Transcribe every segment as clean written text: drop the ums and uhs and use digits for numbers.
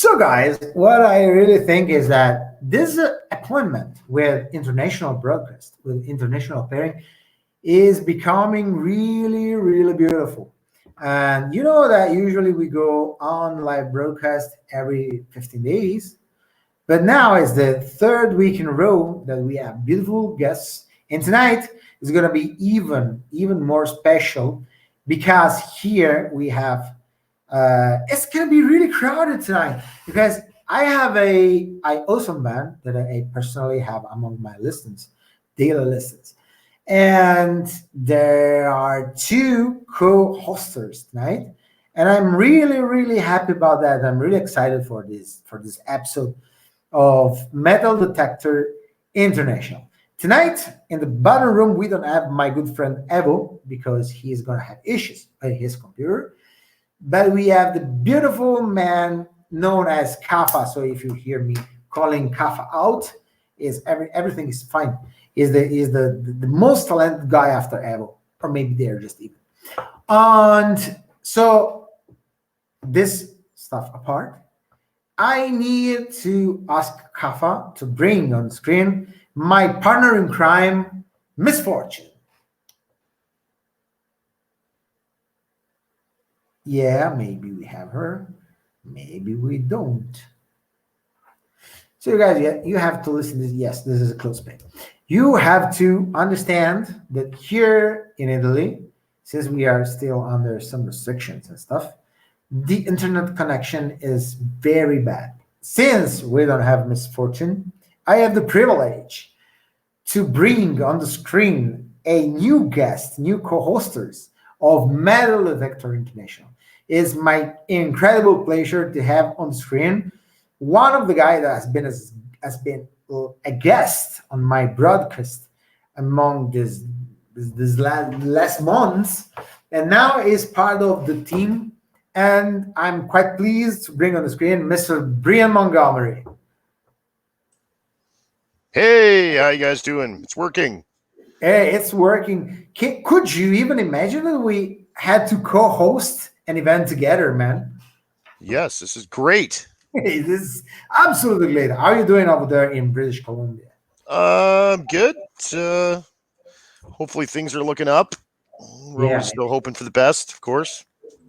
So, guys, what I really think is that this appointment with international broadcast, with international pairing, is becoming really, really beautiful. And you know that usually we go on live broadcast every 15 days, but now it's the third week in a row that we have beautiful guests. And tonight is going to be even more special because here we have it's going to be really crowded tonight because I awesome band that I personally have among my listens, daily listens. And there are two co-hosters tonight. And I'm really, really happy about that. I'm really excited for this episode of Metal Detector International. Tonight in the bottom room, we don't have my good friend Evo because he's gonna have issues with his computer. But we have the beautiful man known as Kafa. So if you hear me calling Kafa out, everything is fine. Is the most talented guy after Evo, or maybe they're just even. And so this stuff apart, I need to ask Kafa to bring on screen my partner in crime, Misfortune. Yeah, maybe we have her, maybe we don't. So you guys, you have to listen to this. Yes, this is a close play. You have to understand that here in Italy, since we are still under some restrictions and stuff, the internet connection is very bad. Since we don't have Misfortune, I have the privilege to bring on the screen a new guest, new co-hosters of Metal Detector International. It's my incredible pleasure to have on screen one of the guys that has been a guest on my broadcast among this last months, and now is part of the team. And I'm quite pleased to bring on the screen Mr. Brian Montgomery. Hey, how you guys doing? It's working. Hey, it's working. Could you even imagine that we had to co-host an event together, man? Yes, this is great. Hey, this is absolutely great. How are you doing over there in British Columbia? Good. Hopefully things are looking up. We're always still hoping for the best, of course.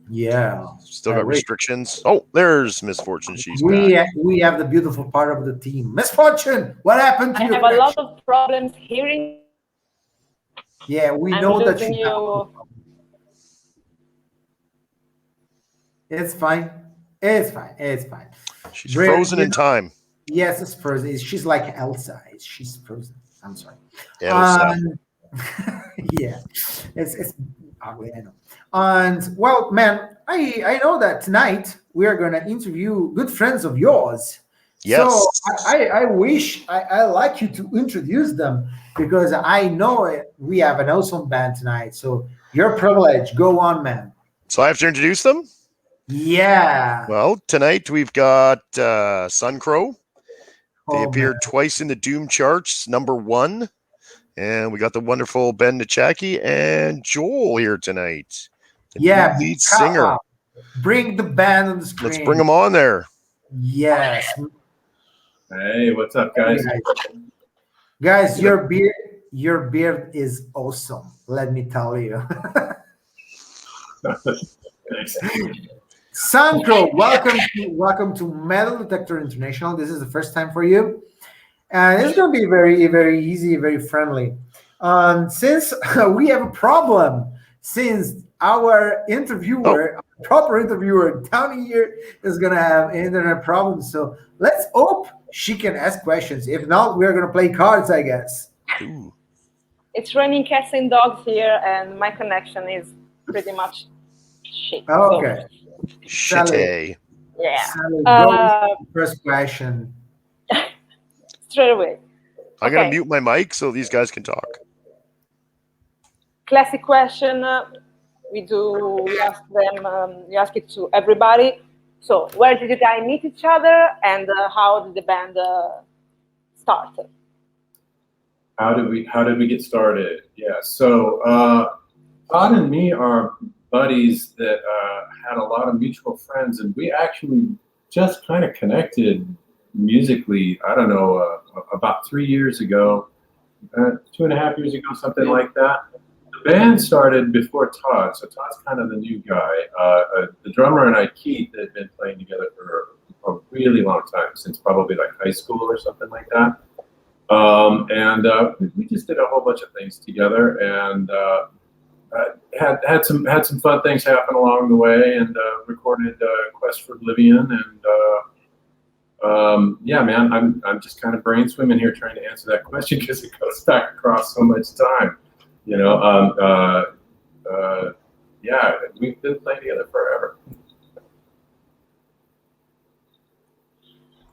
Yeah. Still got restrictions. Oh, there's Misfortune. She's back. We have the beautiful part of the team. Misfortune, what happened to you? I have a lot of problems hearing. Yeah, we know that you. It's fine. It's fine. It's fine. She's frozen in time. Yes, it's frozen. She's like Elsa. She's frozen. I'm sorry. Elsa. Yeah, it's ugly. I know. And well, man, I know that tonight we are going to interview good friends of yours. Yes. So I wish I like you to introduce them because I know we have an awesome band tonight. So your privilege. Go on, man. So I have to introduce them? Yeah. Well, tonight we've got Suncrow. They appeared man. twice in the Doom charts, #1. And we got the wonderful Ben Nachaki and Joel here tonight. The lead singer. Bring the band on the screen. Let's bring them on there. Yes. Hey, what's up, guys? Guys, your beard is awesome. Let me tell you. Sandro, welcome to Metal Detector International. This is the first time for you. And it's going to be very, very easy, very friendly. Since we have a problem, since our proper interviewer down here is going to have internet problems. So let's hope she can ask questions. If not, we're going to play cards, I guess. Ooh. It's raining cats and dogs here, and my connection is pretty much shit. Okay. Shitty. Yeah. Sally, go with the first question. Straight away. I'm going to mute my mic so these guys can talk. Classic question. We ask them. We ask it to everybody. So, where did you guys meet each other, and how did the band start? How did we get started? Yeah. So Todd and me are buddies that had a lot of mutual friends, and we actually just kind of connected musically. I don't know, about 3 years ago, 2.5 years ago, something like that. The band started before Todd, so Todd's kind of the new guy. The drummer and I, Keith, had been playing together for a really long time, since probably like high school or something like that. We just did a whole bunch of things together, and had some fun things happen along the way, and recorded Quest for Oblivion, and yeah, man, I'm just kind of brain swimming here trying to answer that question because it goes back across so much time, you know. Yeah, we've been playing together forever.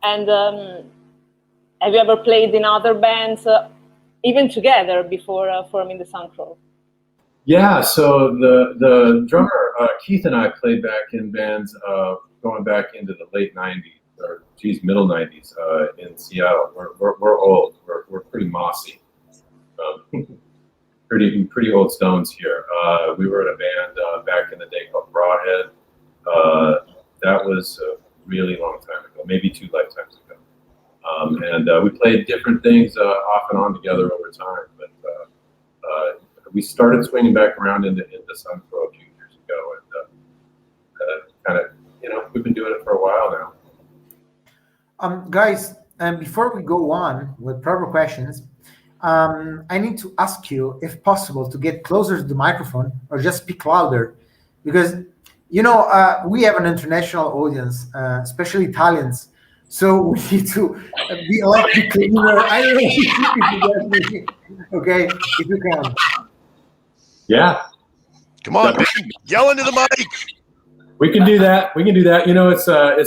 And have you ever played in other bands, even together, before forming the Suncrow? Yeah, so the drummer Keith and I played back in bands going back into the late '90s, or geez, middle '90s in Seattle. We're old. We're pretty mossy, pretty old stones here. We were in a band back in the day called Broadhead. That was a really long time ago, maybe 2 lifetimes ago. And we played different things off and on together over time, but we started swinging back around into Suncrow a few years ago, and kind of, you know, we've been doing it for a while now. Guys, before we go on with proper questions, I need to ask you, if possible, to get closer to the microphone or just speak louder, because, you know, we have an international audience, especially Italians. So we need to be a lot cleaner. I don't know if you get me. Okay, if you can. Yeah. Come on, Ben, yell into the mic. We can do that. We can do that. You know, it's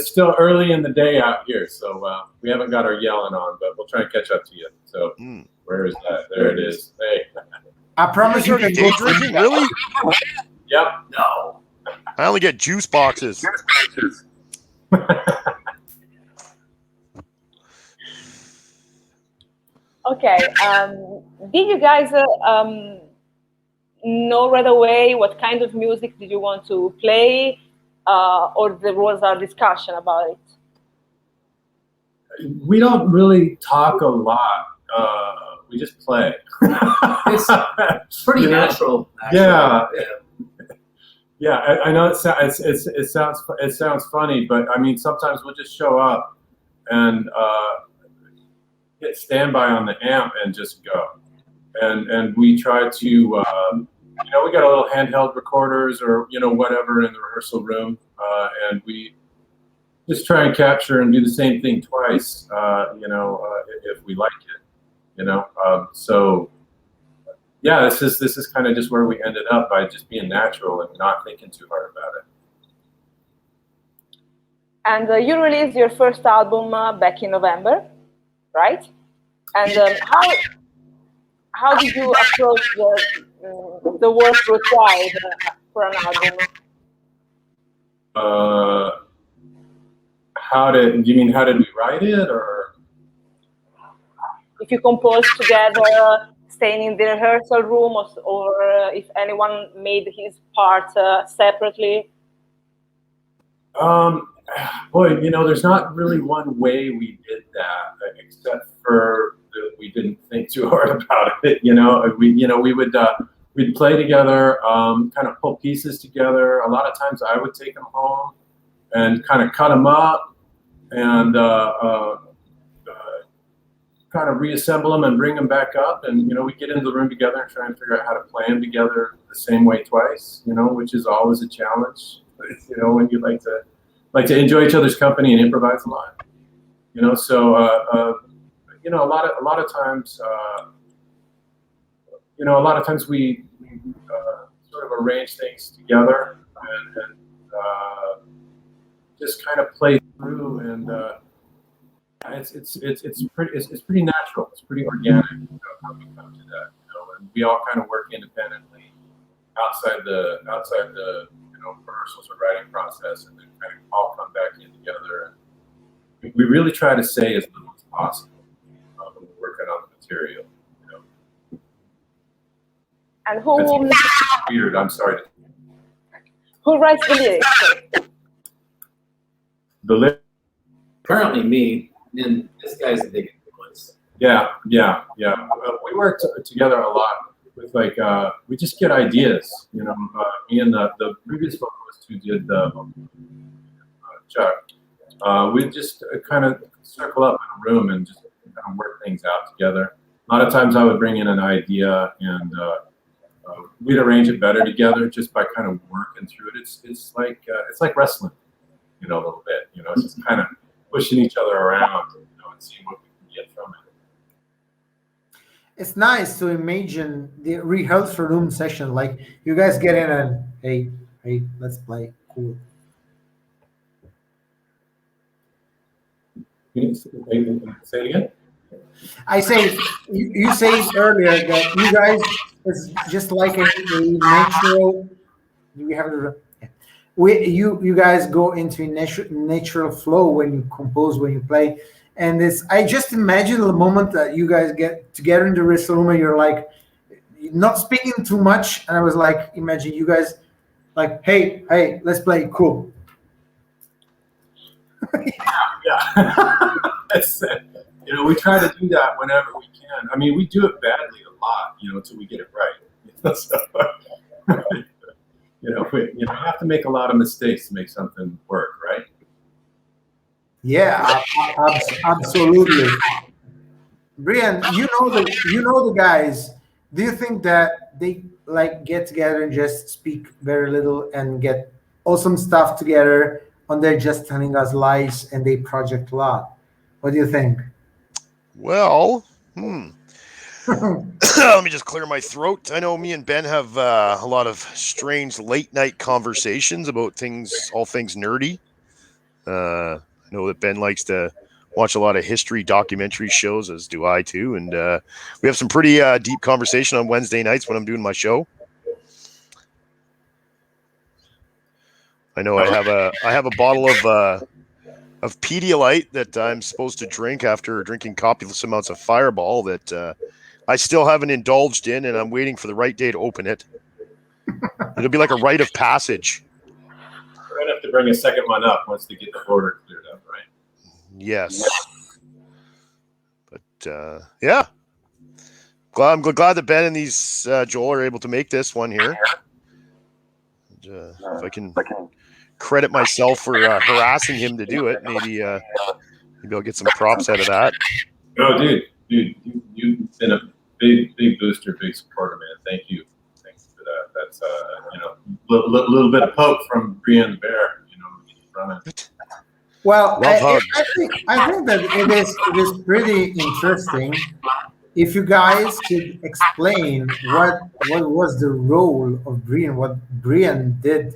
still early in the day out here, so we haven't got our yelling on, but we'll try and catch up to you. So where is that? There it is. Hey. I promise you can day drinking, really? Yep. No. I only get juice boxes. Okay. Did you guys know right away what kind of music did you want to play, or there was a discussion about it? We don't really talk a lot. We just play. It's pretty natural. Yeah. Yeah, I know it sounds funny, but I mean, sometimes we'll just show up and hit standby on the amp and just go. And we try to, you know, we got a little handheld recorders or, you know, whatever in the rehearsal room, and we just try and capture and do the same thing twice, you know, if we like it, you know. So yeah, this is kind of just where we ended up, by just being natural and not thinking too hard about it. And you released your first album back in November, right? And how did you approach the work required for an album? How did we write it, or if you composed together, staying in the rehearsal room, or if anyone made his part separately? Boy, you know, there's not really one way we did that, except for that we didn't think too hard about it. You know, we would we'd play together, kind of pull pieces together. A lot of times I would take them home and kind of cut them up and kind of reassemble them and bring them back up. And, you know, we get into the room together and try and figure out how to play them together the same way twice, you know, which is always a challenge, you know, when you like to enjoy each other's company and improvise a lot, you know. So, you know, a lot of times, you know, a lot of times we sort of arrange things together and just kind of play through, and it's pretty natural. It's pretty organic, you know, how we come to that, you know, and we all kind of work independently outside the you know, rehearsals or writing process, and then kind of all come back in together. And we really try to say as little as possible when we're working on the material, you know. And who? That's weird. I'm sorry. Who writes the lyrics? The currently me, and this guy's the big influence. Yeah. We worked together a lot with we just get ideas, you know. Me and the previous vocalist who did Chuck, we just kind of circle up in a room and just kind of work things out together. A lot of times I would bring in an idea and we'd arrange it better together just by kind of working through it. It's like wrestling, you know, a little bit. You know, it's just kind of pushing each other around, you know, and seeing what we can get from it. It's nice to imagine the rehearsal room session. Like you guys get in and hey, let's play. Cool. Say it again. I say you said earlier that you guys is just like a natural. We have you guys go into a natural flow when you compose, when you play, and this I just imagine the moment that you guys get together in the rehearsal room and you're like not speaking too much, and I was like, imagine you guys like, hey, let's play, cool. Yeah. That's it. You know, we try to do that whenever we can. I mean, we do it badly a lot, you know, until we get it right. So, you have to make a lot of mistakes to make something work, right? Yeah, absolutely. Brian, you know the guys. Do you think that they like get together and just speak very little and get awesome stuff together, and they're just telling us lies and they project a lot? What do you think? Well, let me just clear my throat. I know me and Ben have a lot of strange late night conversations about all things nerdy. I know that Ben likes to watch a lot of history documentary shows, as do I too. And we have some pretty deep conversation on Wednesday nights when I'm doing my show. I know I have a bottle of Pedialyte that I'm supposed to drink after drinking copious amounts of Fireball that I still haven't indulged in, and I'm waiting for the right day to open it. It'll be like a rite of passage. We're going to have to bring a second one up once they get the border cleared up, right? Yes. But, yeah. I'm glad that Ben and these Joel are able to make this one here. And, if I can credit myself for harassing him to do it, maybe I'll get some props out of that. Oh, dude, you've been a big booster, big supporter, man. Thank you. Thanks for that. That's little bit of poke from Brian the Bear, from it. Well, I think that it is pretty interesting if you guys could explain what was the role of Brian, what Brian did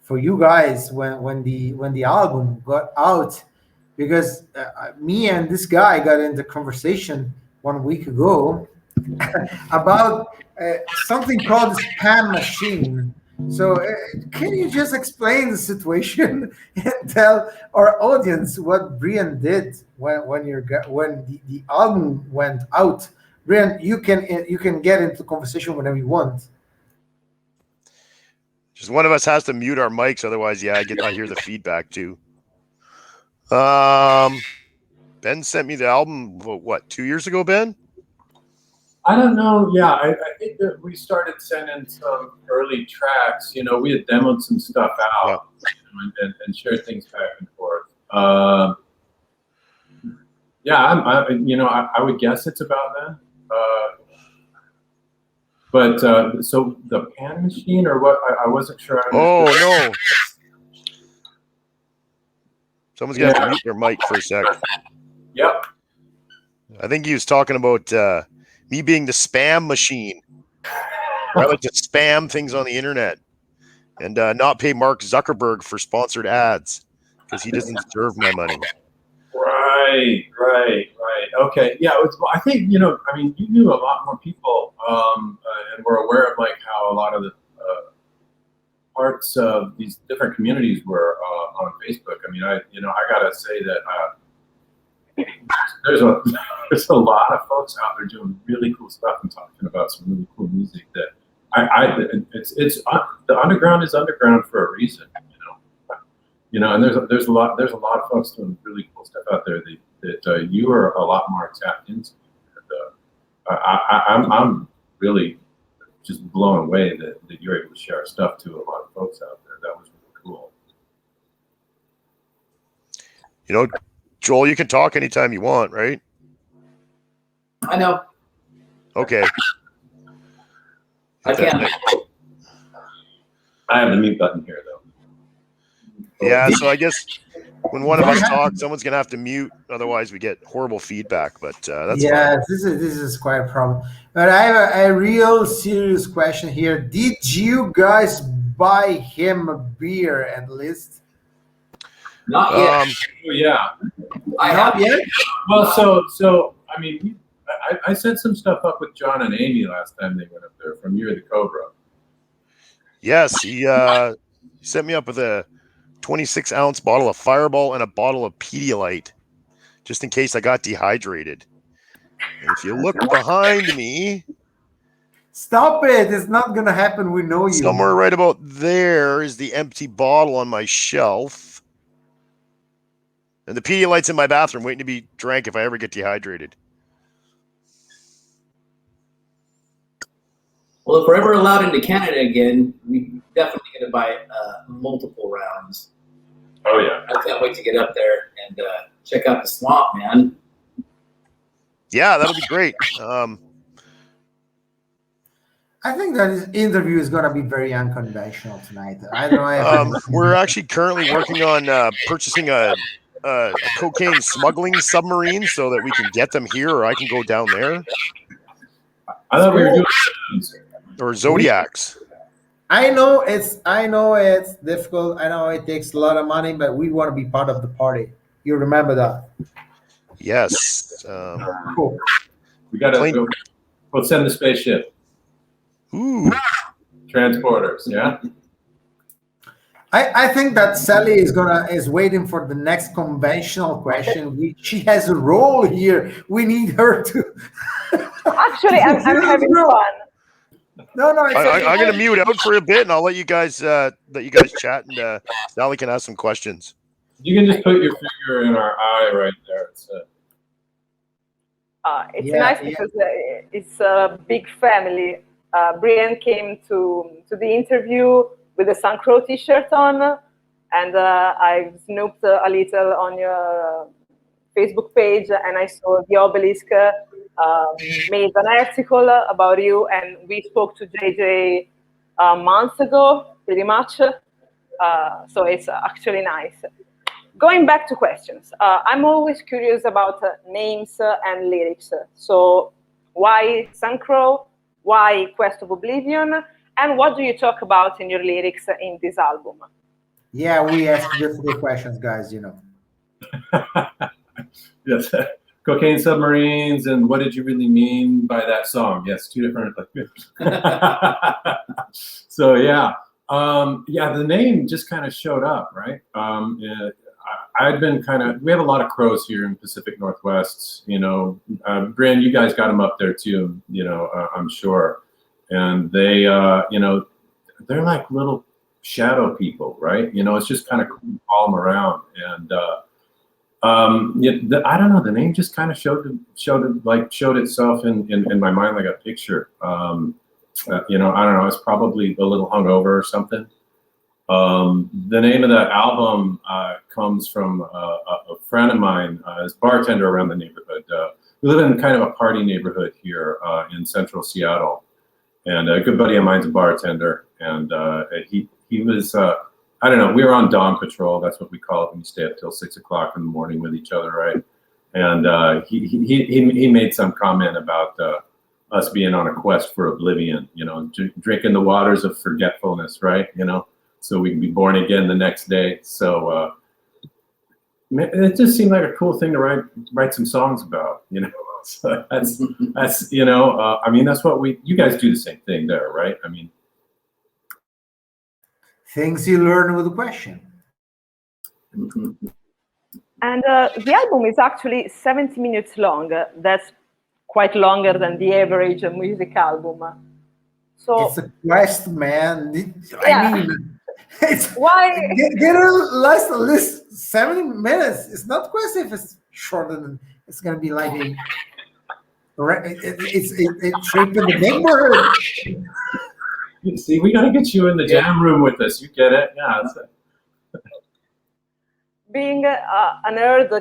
for you guys when the album got out, because me and this guy got into conversation 1 week ago about something called the spam machine. So can you just explain the situation and tell our audience what Brian did when the album went out? Brian, you can get into conversation whenever you want. Just one of us has to mute our mics, otherwise, I hear the feedback too. Ben sent me the album, what, 2 years ago, Ben? I don't know. Yeah, I think that we started sending some early tracks. We had demoed some stuff out and shared things back and forth. I would guess it's about then. So the pan machine or what? I wasn't sure. Oh no! Someone's gonna have to mute their mic for a sec. Yep. I think he was talking about me being the spam machine. I like to spam things on the internet and not pay Mark Zuckerberg for sponsored ads because he doesn't deserve my money. Right. Okay. Yeah. I think, you knew a lot more people and were aware of how a lot of the parts of these different communities were on Facebook. I gotta say that there's a lot of folks out there doing really cool stuff and talking about some really cool music that it's the underground is underground for a reason. And there's a lot of folks doing really cool stuff out there that you are a lot more tapped into. And, I'm really just blown away that you're able to share stuff to a lot of folks out there. That was really cool. Joel, you can talk anytime you want, right? I know. Okay. I can. I have the mute button here, though. Yeah, so I guess when one of us talks, someone's gonna have to mute, otherwise we get horrible feedback. But that's fine. This is quite a problem. But I have a real serious question here. Did you guys buy him a beer at least? Not yet. Yeah. I Not have. yet. Well, so I mean, I set some stuff up with John and Amy last time they went up there from Year of the Cobra. Yes, he set me up with a 26-ounce bottle of Fireball and a bottle of Pedialyte, just in case I got dehydrated. And if you look behind me, Stop it! It's not gonna happen. We know you. somewhere right about there is the empty bottle on my shelf. And the Pedialyte's in my bathroom waiting to be drank if I ever get dehydrated. Well, if we're ever allowed into Canada again, we definitely going to buy multiple rounds. Oh yeah. I can't wait to get up there and check out the swamp, man. Yeah, that'll be great. I think that his interview is gonna be very unconventional tonight. I don't know. We're actually currently working on purchasing a cocaine smuggling submarine so that we can get them here, or I can go down there. I thought we were doing. Or Zodiacs. I know it's difficult. I know it takes a lot of money, but we want to be part of the party. You remember that? Yes. Cool. We got to. We'll send the spaceship. Ooh. Transporters. Yeah. I think that Sally is waiting for the next conventional question. She has a role here. We need her to. Actually, I'm having fun. No, I'm going to mute out for a bit, and I'll let you guys chat, and Sally can ask some questions. You can just put your finger in our eye right there. It's nice because it's a big family. Brian came to the interview with a Sun Crow t-shirt on, and I snooped a little on your Facebook page, and I saw the Obelisk made an article about you, and we spoke to JJ months ago, pretty much. So it's actually nice. Going back to questions, I'm always curious about names and lyrics. So why Sun Crow? Why Quest of Oblivion? And what do you talk about in your lyrics in this album? Yeah, we ask difficult questions, guys, Yes. Cocaine submarines, and what did you really mean by that song? Yes, two different. So yeah, the name just kind of showed up, right? I'd been we have a lot of crows here in Pacific Northwest. Brand, you guys got them up there too. I'm sure, and they, they're like little shadow people, right? It's just kind of cool to follow them around, and. I don't know. The name just kind of showed itself in my mind like a picture. I don't know. It's probably a little hungover or something. The name of that album comes from a friend of mine, is bartender around the neighborhood. We live in kind of a party neighborhood here in central Seattle, and a good buddy of mine's a bartender, and he was. I don't know. We were on dawn patrol. That's what we call it when you stay up till 6 o'clock in the morning with each other, right? And he made some comment about us being on a quest for oblivion. Drinking the waters of forgetfulness, right? So we can be born again the next day. So it just seemed like a cool thing to write some songs about. So that's I mean, that's what you guys do the same thing there, right? I mean. Things you learn with a question. And the album is actually 70 minutes long. That's quite longer than the average music album. So it's a quest, man. Yeah. I mean, It's Why? dinner lasts at least 70 minutes. It's not question if it's shorter than it's gonna be like a it's trip in the neighborhood. See, we got to get you in the jam room with us. You get it? Yeah. Being a nerd,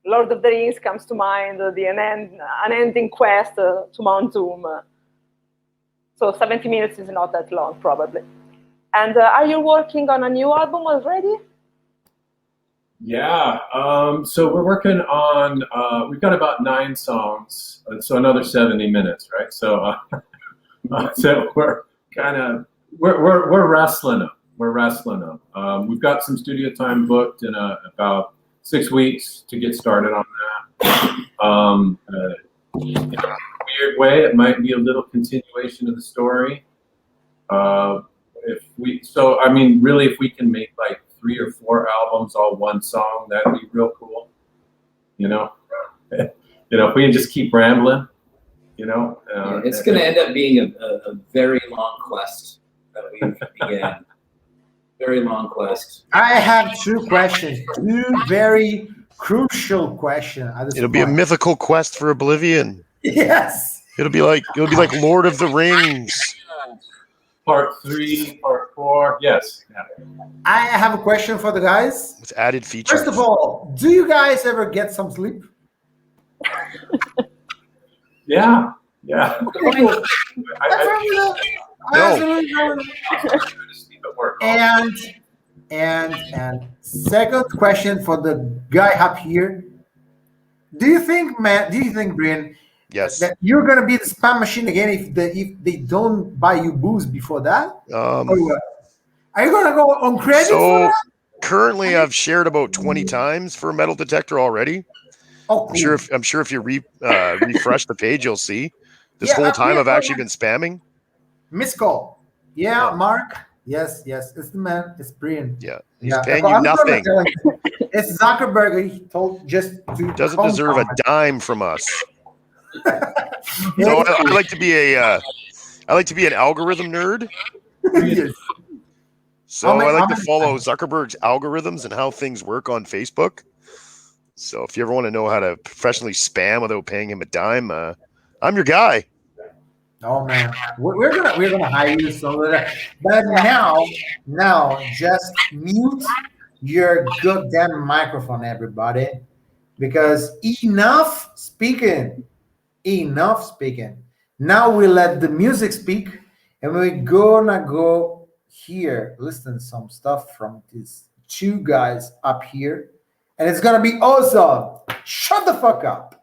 Lord of the Rings comes to mind, the unending quest to Mount Doom. So 70 minutes is not that long, probably. And are you working on a new album already? Yeah. So we're working on. We've got about 9 songs, so another 70 minutes, right? So, so we're kind of we're wrestling them. We're wrestling them. We've got some studio time booked in about 6 weeks to get started on that. In a weird way, it might be a little continuation of the story. Really, if we can make like 3 or 4 albums, all one song, that'd be real cool. If we can just keep rambling, it's going to end up being a very long quest that we began. Very long quest. I have 2 questions, 2 very crucial questions. It'll be a mythical quest for Oblivion. Yes. It'll be like Lord of the Rings. Part 3, part 4, yes. Yeah. I have a question for the guys. With added features. First of all, do you guys ever get some sleep? Yeah. And second question for the guy up here. Do you think, Brian, Yes. that you're gonna be the spam machine again if they don't buy you booze before that? Or what? Are you gonna go on credit for that? Currently I've shared about 20 times for Metaldetector already. Oh, cool. I'm sure if you refresh the page, you'll see. This whole time I've actually been spamming. Miss call. Yeah, Mark. Yes, it's the man. It's Brian. Yeah, he's paying you nothing. It's Zuckerberg. He told just to doesn't deserve a dime from us. So I like to be an algorithm nerd. Yes. So I like to follow Zuckerberg's algorithms and how things work on Facebook. So if you ever want to know how to professionally spam without paying him a dime, I'm your guy. Oh man, we're gonna hire you so that. But now just mute your goddamn microphone, everybody, because enough speaking. Now we let the music speak, and we're gonna go here listen some stuff from these 2 guys up here, and it's gonna be awesome. Shut the fuck up.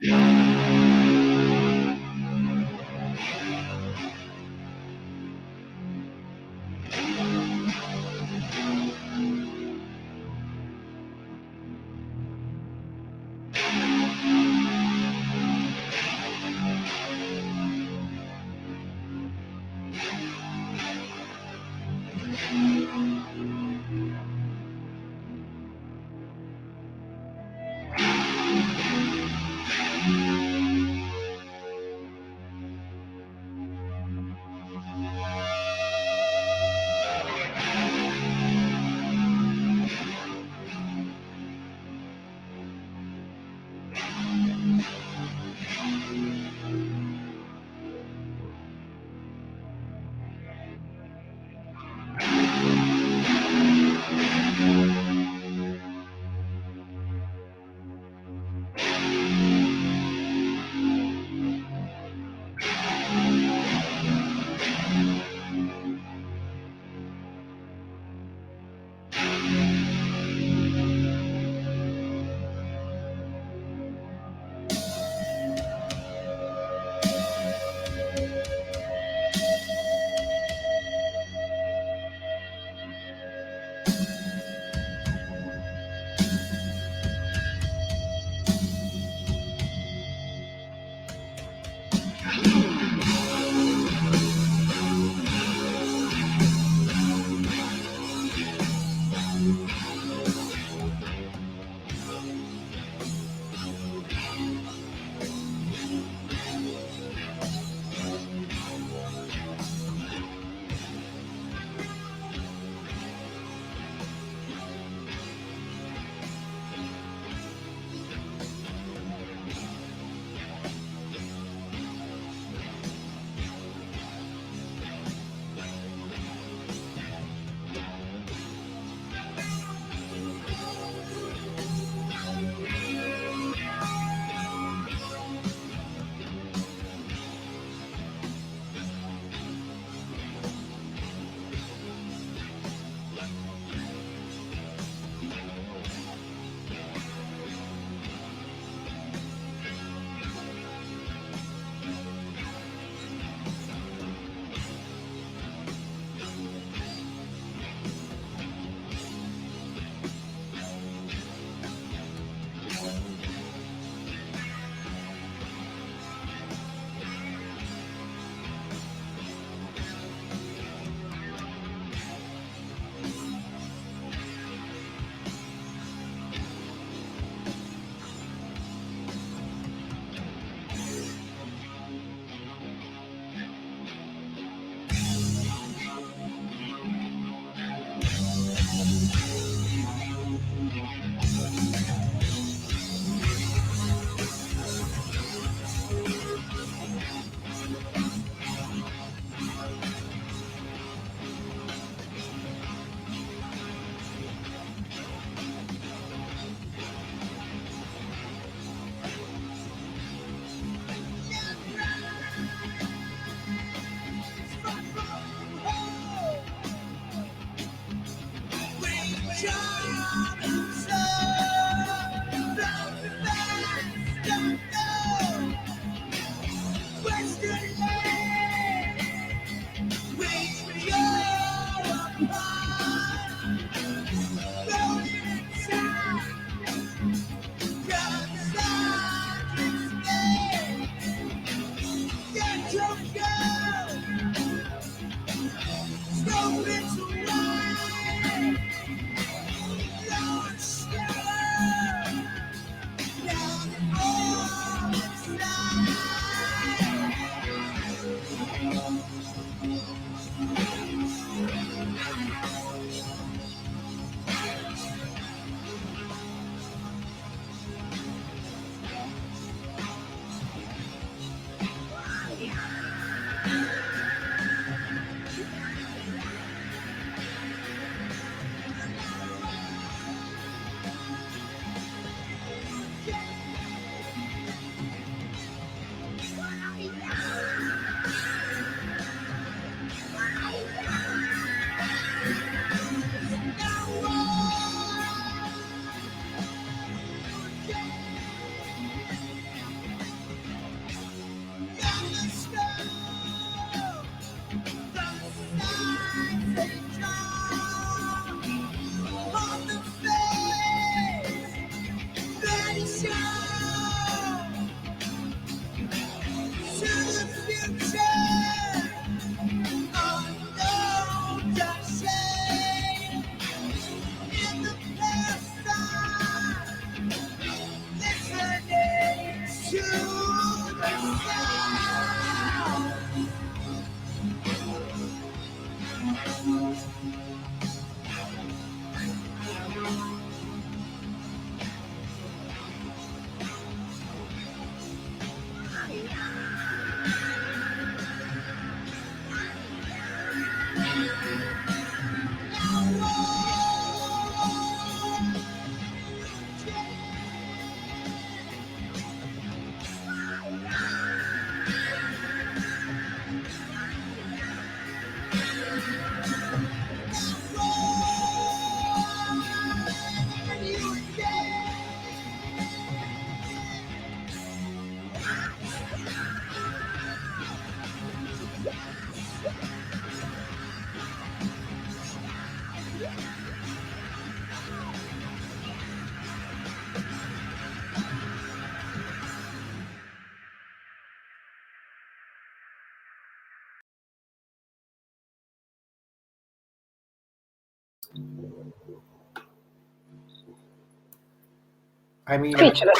I mean, Speechless.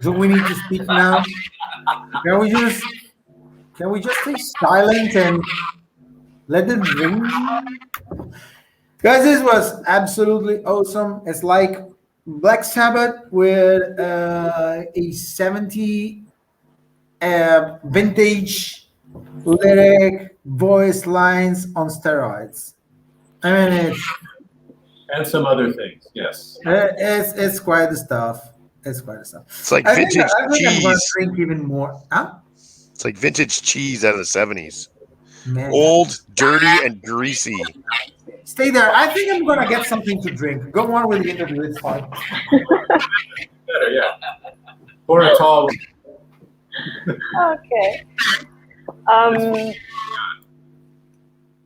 do we need to speak now? Can we just stay silent and let them ring? Guys, this was absolutely awesome. It's like Black Sabbath with a 70 vintage lyric voice lines on steroids. I mean, And some other things, yes. it's quite the stuff. It's quite the stuff. It's like I think vintage I'm going to cheese. drink even more. Huh? It's like vintage cheese out of the 70s. Man. Old, dirty, and greasy. Stay there. I think I'm going to get something to drink. Go on with the interview. It's fine. Better, yeah. Or a tall one. Okay.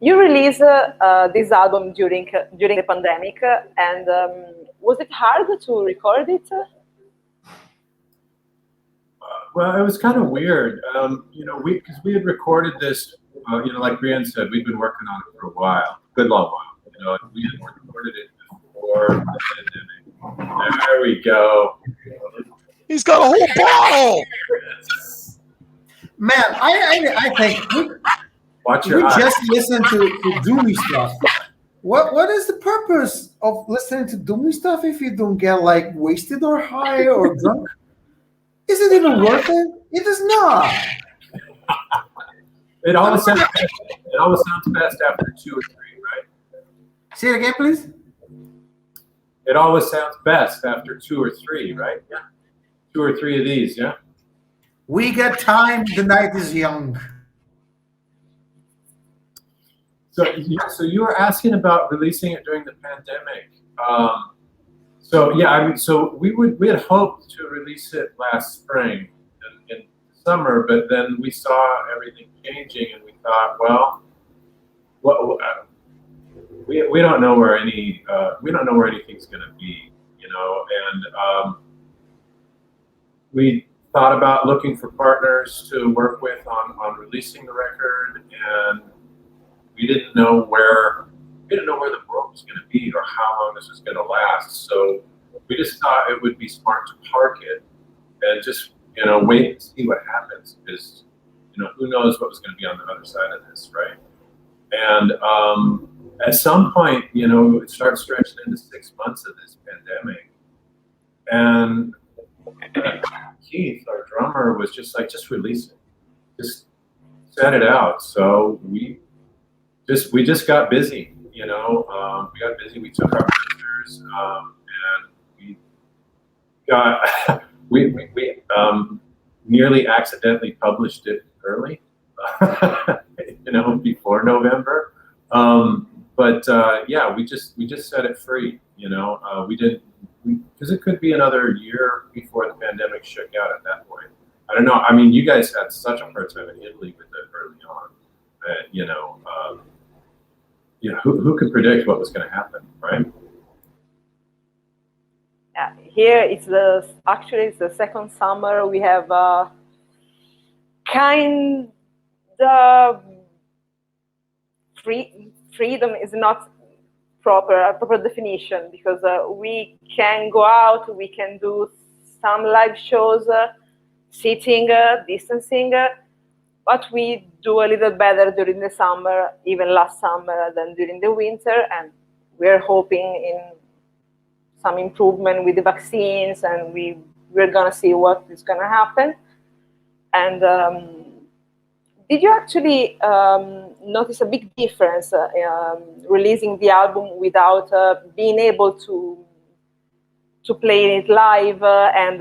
You released this album during the pandemic, and was it hard to record it? Well, it was kind of weird, because we had recorded this, like Brian said, we'd been working on it for a while, good long while. We had recorded it before the pandemic. There we go. He's got a whole bottle. Man, I think Watch we your eyes. just listen to doomy stuff. What is the purpose of listening to doomy stuff if you don't get like wasted or high or drunk? Is it even worth it? It is not. It always sounds best after 2 or 3, right? Say it again, please. It always sounds best after 2 or 3, right? Yeah. 2 or 3 of these, yeah. We got time. The night is young. So you were asking about releasing it during the pandemic. So we had hoped to release it last spring in summer, but then we saw everything changing, and we thought, well, we don't know where anything's going to be, and we thought about looking for partners to work with on releasing the record, and we didn't know where the world was going to be or how long this was going to last. So we just thought it would be smart to park it and just wait and see what happens, because who knows what was going to be on the other side of this, right? And at some point, it starts stretching into 6 months of this pandemic, and Keith, our drummer, was just like, just release it, just set it out. So we just got busy, we got busy. We took our pictures, and we got we nearly accidentally published it early, before November. Yeah, we just set it free. We didn't, because it could be another year before the pandemic shook out at that point. I don't know. I mean, you guys had such a hard time in Italy with it early on. Who could predict what was going to happen, right? here it's it's the second summer. We have kind of freedom is not a proper definition, because we can go out, we can do some live shows, sitting, distancing, but we do a little better during the summer, even last summer, than during the winter, and we're hoping in some improvement with the vaccines, and we're gonna see what is gonna happen. And did you actually notice a big difference releasing the album without being able to play it live and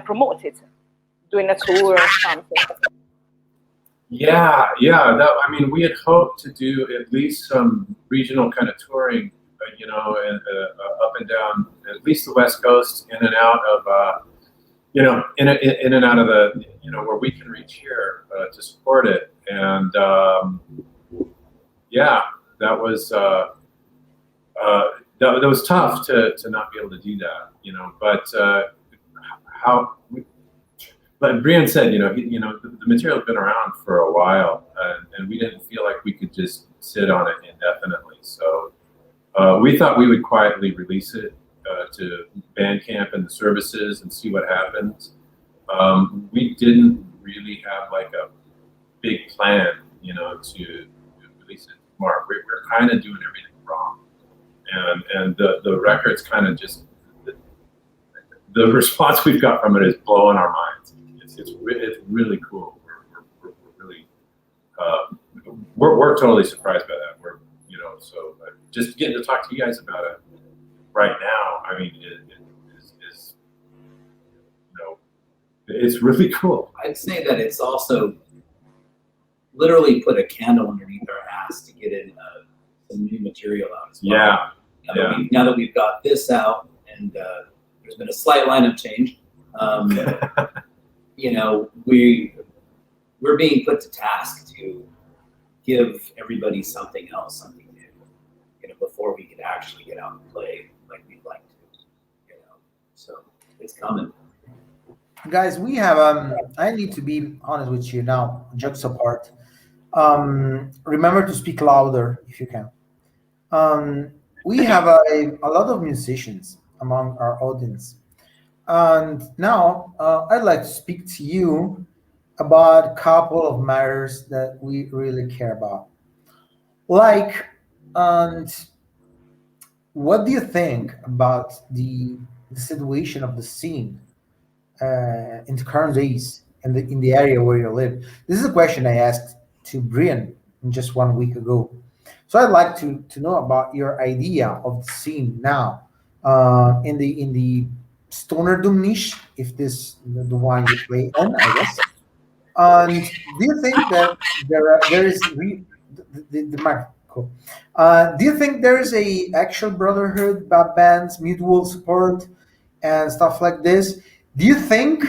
promote it, doing a tour or something? Yeah. I mean, we had hoped to do at least some regional kind of touring, and up and down at least the West Coast, in and out of, in and out of the, where we can reach here to support it. And that was that was tough to not be able to do that, but Brian said, the material's been around for a while, and we didn't feel like we could just sit on it indefinitely. So we thought we would quietly release it to Bandcamp and the services and see what happens. We didn't really have like a big plan, to release it tomorrow. We're kind of doing everything wrong, and the record's kind of just the response we've got from it is blowing our minds. It's really cool. We're totally surprised by that. So just getting to talk to you guys about it right now, I mean, it's really cool. I'd say that it's also literally put a candle underneath our ass to get in some new material out as well. Now that we've got this out, and there's been a slight lineup change, we're being put to task to give everybody something else, something new, before we could actually get out and play like we'd like to, So it's coming. Guys, we have I need to be honest with you now, jokes apart. Remember to speak louder if you can. We have a lot of musicians among our audience, and now I'd like to speak to you about a couple of matters that we really care about. Like, and what do you think about the situation of the scene in the current days in the area where you live? This is a question I asked to Brian just 1 week ago. So I'd like to know about your idea of the scene now in the stoner doom niche, if this the one you play in, I guess. And do you think that there is the mic? Cool. Do you think there is a actual brotherhood, bands, mutual support, and stuff like this? Do you think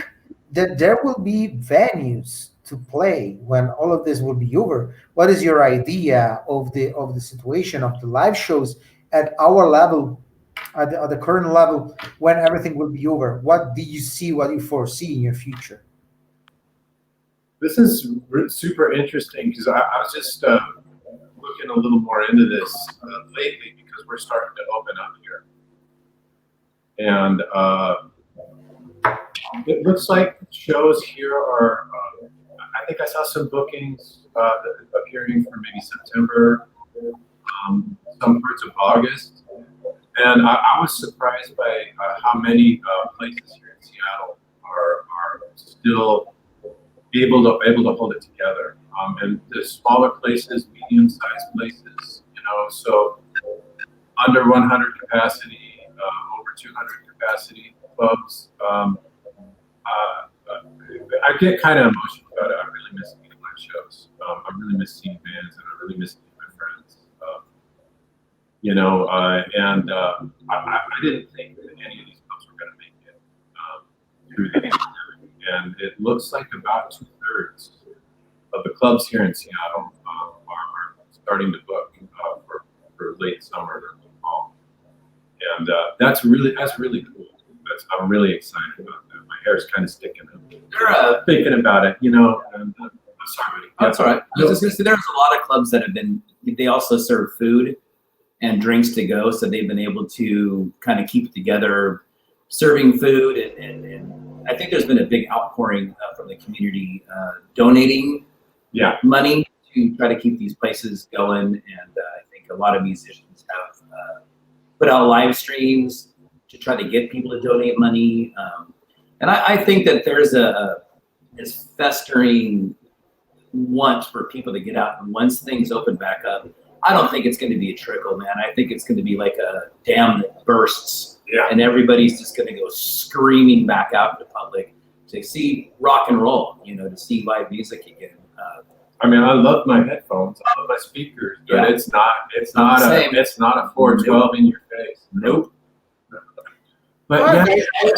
that there will be venues to play when all of this will be over? What is your idea of the situation of the live shows at our level, at the current level, when everything will be over? What do you see? What do you foresee in your future? This is super interesting, because I was just looking a little more into this lately, because we're starting to open up here, and it looks like shows here are. I think I saw some bookings appearing for maybe September, some parts of August, and I was surprised by how many places here in Seattle are still able to hold it together, and the smaller places, medium-sized places, so under 100 capacity, over 200 capacity clubs. I get kind of emotional about it. I really miss being live shows. I really miss seeing bands, and I really miss seeing my friends. I didn't think that any of these clubs were going to make it through the pandemic. And it looks like about 2/3 of the clubs here in Seattle are starting to book for late summer or fall. And that's really cool. I'm really excited about that. My hair's kind of sticking up. Thinking about it, And, I'm sorry. That's all right. I was just going to say, there's a lot of clubs that have been. They also serve food and drinks to go, so they've been able to kind of keep it together, serving food, and I think there's been a big outpouring from the community donating money to try to keep these places going, and I think a lot of musicians have put out live streams to try to get people to donate money, and I think that there's this festering want for people to get out, and once things open back up, I don't think it's going to be a trickle, man. I think it's going to be like a dam that bursts, and everybody's just going to go screaming back out to the public to see rock and roll, to see live music again. I mean, I love my headphones, I love my speakers, but it's not a 412 in your face. Nope. But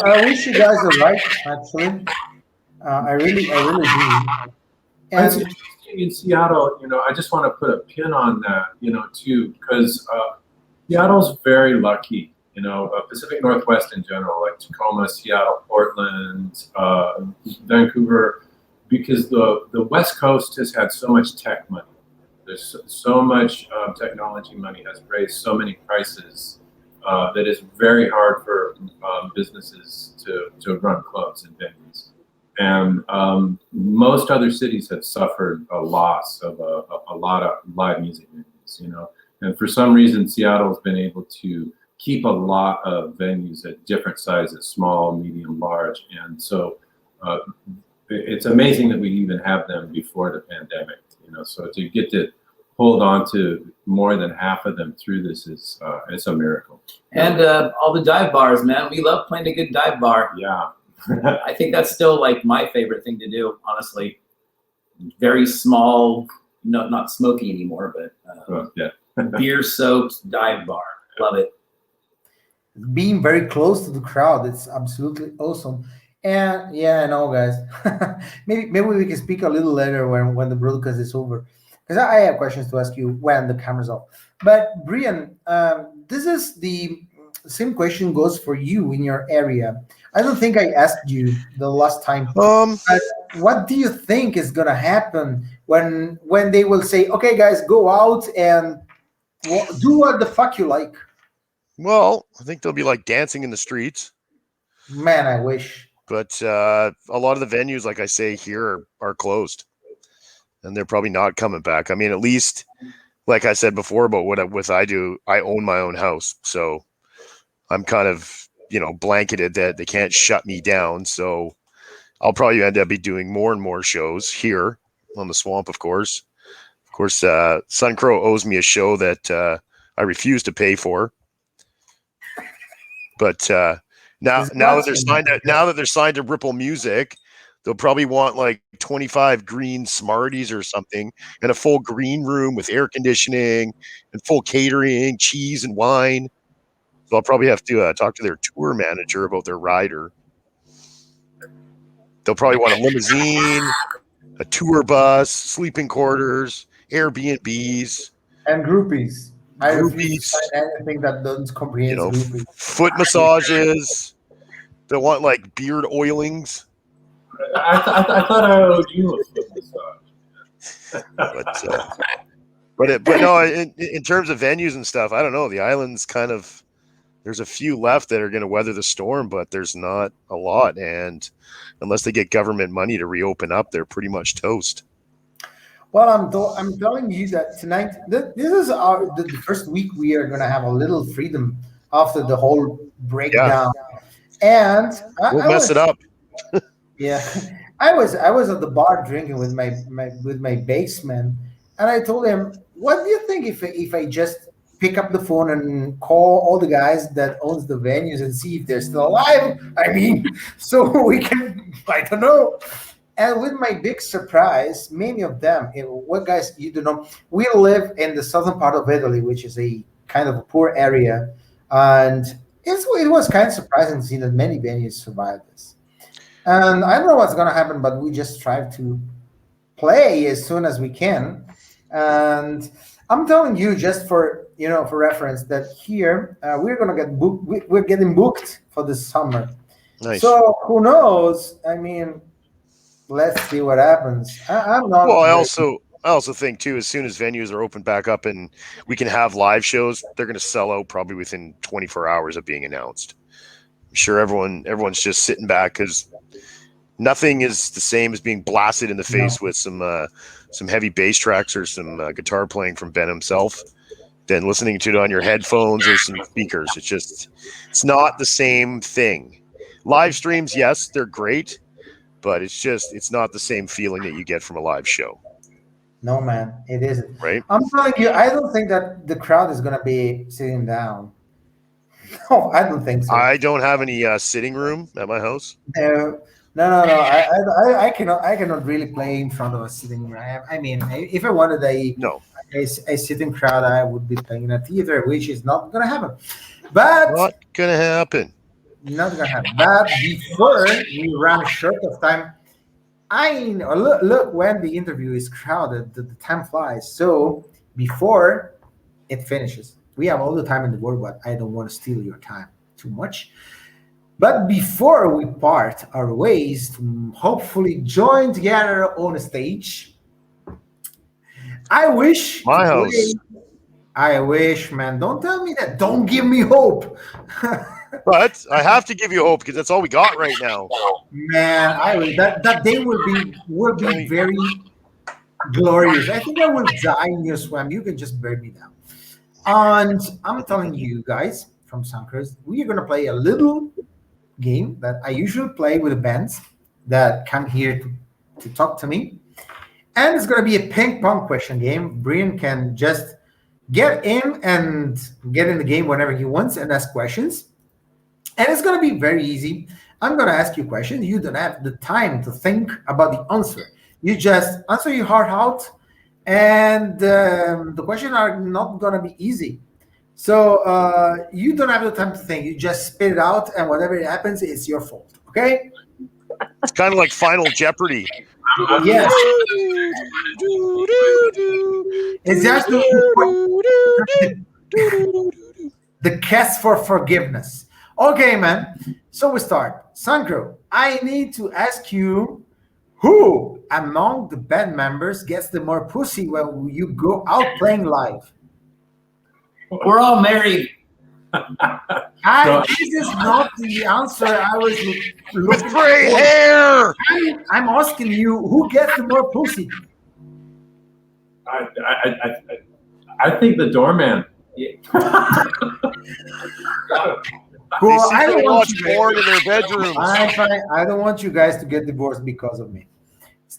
I wish you guys are right. Actually, I really do. And in Seattle, I just want to put a pin on that, too, because Seattle's very lucky, Pacific Northwest in general, like Tacoma, Seattle, Portland, Vancouver, because the West Coast has had so much tech money. There's so much technology money has raised so many prices that it's very hard for businesses to run clubs and venues. And most other cities have suffered a loss of a lot of live music venues, And for some reason, Seattle's been able to keep a lot of venues at different sizes, small, medium, large. And so it's amazing that we even have them before the pandemic, So to get to hold on to more than half of them through this is it's a miracle. And all the dive bars, man. We love playing a good dive bar. Yeah. I think that's still like my favorite thing to do, honestly. Very small, not smoky anymore, but beer-soaked dive bar. Love it. Being very close to the crowd, it's absolutely awesome. And I know, guys. maybe we can speak a little later when the broadcast is over, because I have questions to ask you when the camera's off. But Brian, this is the same question goes for you in your area. I don't think I asked you the last time. What do you think is gonna happen when they will say, "Okay, guys, go out and do what the fuck you like"? Well, I think they'll be like dancing in the streets. Man, I wish. But a lot of the venues, like I say here, are closed, and they're probably not coming back. I mean, at least, like I said before about what I do, I own my own house, so I'm kind of blanketed that they can't shut me down. So I'll probably end up doing more and more shows here on the swamp, of course. Of course, Sun Crow owes me a show that I refuse to pay for. But now that they're signed to Ripple Music, they'll probably want like 25 green Smarties or something, and a full green room with air conditioning and full catering, cheese and wine. So I'll probably have to talk to their tour manager about their rider. They'll probably want a limousine, a tour bus, sleeping quarters, Airbnbs, and groupies. I refuse to find anything that doesn't comprehend groupies. Foot massages. They want like beard oilings. I thought I owed you a foot massage. But no, in terms of venues and stuff, I don't know. The island's kind of, there's a few left that are going to weather the storm, but there's not a lot. And unless they get government money to reopen up, they're pretty much toast. Well, I'm telling you that tonight, this is the first week we are going to have a little freedom after the whole breakdown. Yeah. And we'll mess it up. Yeah, I was at the bar drinking with my baseman, and I told him, "What do you think if I just pick up the phone and call all the guys that owns the venues and see if they're still alive? I mean, so we can, I don't know." And with my big surprise, many of them, what guys you don't know, we live in the southern part of Italy, which is a kind of a poor area, and it was kind of surprising to see that many venues survived this. And I don't know what's going to happen, but we just try to play as soon as we can. And I'm telling you, just for reference, that here we're going to get booked. We're getting booked for this summer. Nice. So who knows? I mean, let's see what happens. I'm not. Well, I also think too, as soon as venues are open back up and we can have live shows, they're going to sell out probably within 24 hours of being announced. I'm sure everyone's just sitting back because nothing is the same as being blasted in the face with some heavy bass tracks or some guitar playing from Ben himself than listening to it on your headphones or some speakers. It's not the same thing. Live streams, yes, they're great, but it's not the same feeling that you get from a live show. No, man, it isn't. Right? I'm telling you, I don't think that the crowd is gonna be sitting down. No, I don't think so. I don't have any sitting room at my house. No. I cannot really play in front of a sitting room. I mean, if I wanted a sitting crowd, I would be playing in a theater, which is not gonna happen. But Not gonna happen. Not gonna happen. But before we run short of time, look when the interview is crowded, the time flies. So before it finishes, we have all the time in the world, but I don't want to steal your time too much. But before we part our ways to hopefully join together on a stage, I wish My house. I wish, man. Don't tell me that. Don't give me hope. But I have to give you hope because that's all we got right now. Man, that day will be very glorious. I think I will die in your swam. You can just bury me down. And I'm telling you guys from Sunkers, we are gonna play a little game that I usually play with the bands that come here to talk to me. And it's gonna be a ping pong question game. Brian can just get in the game whenever he wants and ask questions. And it's going to be very easy. I'm going to ask you questions. You don't have the time to think about the answer. You just answer your heart out, and the questions are not going to be easy. So you don't have the time to think. You just spit it out, and whatever happens, it's your fault. Okay? It's kind of like Final Jeopardy. Yes. It's just the cast for forgiveness. Okay, man. So we start. Sankro, I need to ask you, who among the band members gets the more pussy when you go out playing live? We're all married. This is not the answer I was looking With gray hair! I'm asking you, who gets the more pussy? I think the doorman. Well, I They don't watch want porn in their bedrooms. I don't want you guys to get divorced because of me.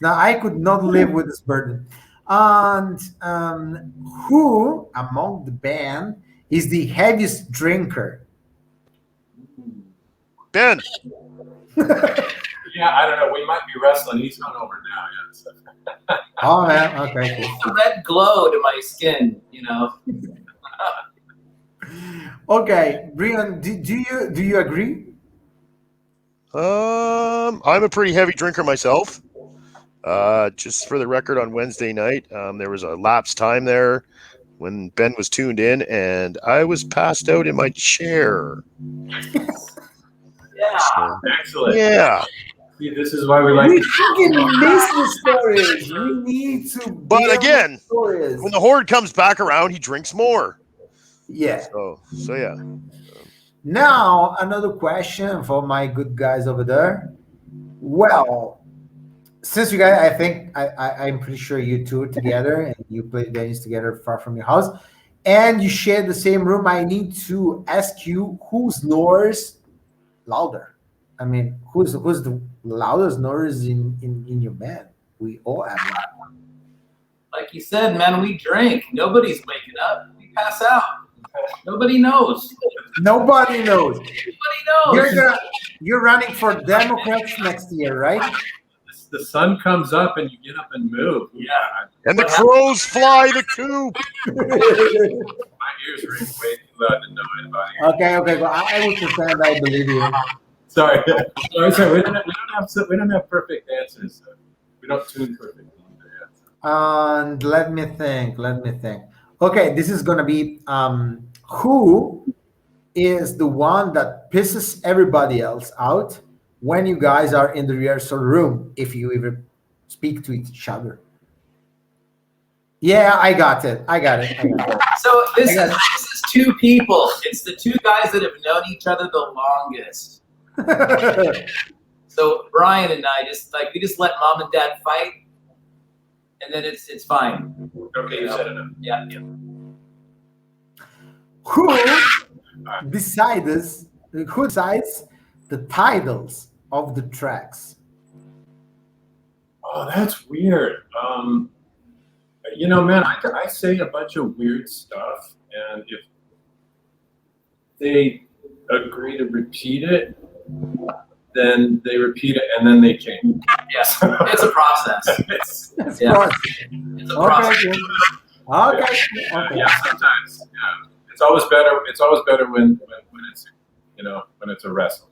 Now I could not live with this burden. And who among the band is the heaviest drinker? Ben. Yeah, I don't know. We might be wrestling. He's hungover now. Yeah, so. Oh man, okay, cool. It's a red glow to my skin, you know. Okay, Brian, do you agree? I'm a pretty heavy drinker myself. Just for the record, on Wednesday night, there was a lapse time there when Ben was tuned in, and I was passed out in my chair. Yeah. So, Excellent. yeah. See, this is why we like. We fucking miss the stories. We need to. But again, stories. when the horde comes back around, he drinks more. Yeah. So yeah. Now another question for my good guys over there. Well, since you guys, I think I'm pretty sure you two are together and you play games together far from your house, and you share the same room. I need to ask you, who snores louder? I mean, who's the loudest snorers in your band? We all have one. Like you said, man, we drink. Nobody's waking up. We pass out. Nobody knows. Nobody knows. Nobody knows. You're running for Democrats next year, right? The sun comes up and you get up and move. Yeah. And the crows fly the coop. My ears ring way too loud to know anybody. Okay. Well, I will pretend I believe you. Sorry. We don't have perfect answers. So we don't tune perfectly either. And let me think. Okay, this is gonna be who is the one that pisses everybody else out when you guys are in the rehearsal room, if you even speak to each other. Yeah, I got it. So this is two people. It's the two guys that have known each other the longest. So Brian and I we just let mom and dad fight, and then it's fine. Okay, you said enough. Yeah. Who decides the titles of the tracks? Oh, that's weird. Man, I say a bunch of weird stuff, and if they agree to repeat it, then they repeat it, and then they change. Yes, it's a process. It's It's a process. Okay. Yeah, sometimes. Yeah, it's always better. It's always better when it's when it's a wrestle.